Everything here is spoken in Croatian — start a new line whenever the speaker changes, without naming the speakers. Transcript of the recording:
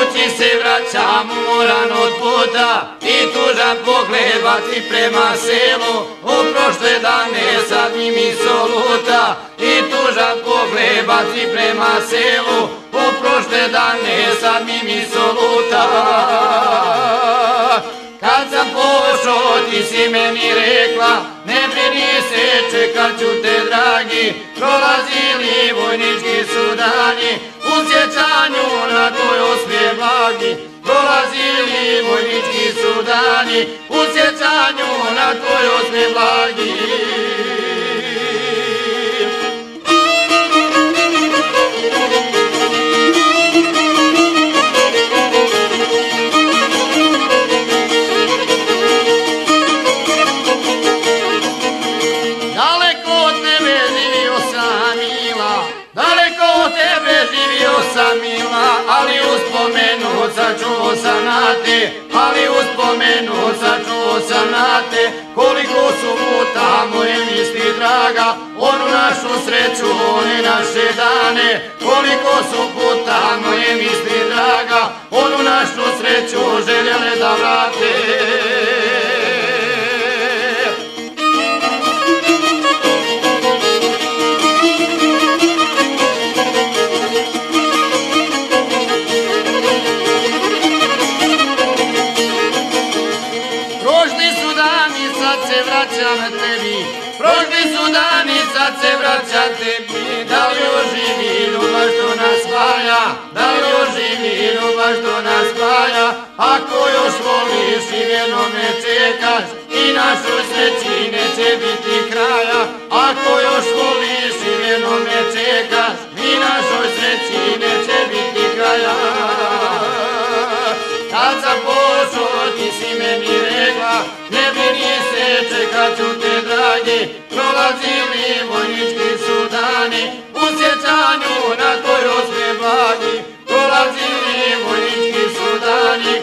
Kući se vraćam umoran od puta i tužan pogled baci prema selu. U prošle dane sad mi soluta i tužan pogled baci prema selu. U prošle dane sad mi soluta. Kad sam pošao ti si meni rekla, ne brini se, čekat ću te dragi. Prolazili vojnički su dani, u sjećanju na tvoj osmijeh blagi. Prolazili vojnički su dani, u sjećanju na tvoj osmijeh blagi. Ali uspomenu sačuo sam na te, ali uspomenu sačuo sam na te. Koliko su puta moje misli draga, onu našu sreću, one naše dane. Koliko su puta moje misli draga, onu našu sreću željele da vrate. Prošli su dani, sad se vraćam tebi. Da li oživi ljubav što nas spaja, da li oživi ljubav što nas spaja. Ako još voliš i vjerno me čekaš, i našoj sreći neće biti kraja. Ako još voliš i vjerno me čekaš, i našoj sreći neće biti kraja. Kad sam pošao ti si meni rekla, ne brini se, čekat ću te dragi. Prolazili vojnički su dani, u sjećanju na tvoj osmijeh blagi. Prolazili vojnički su dani,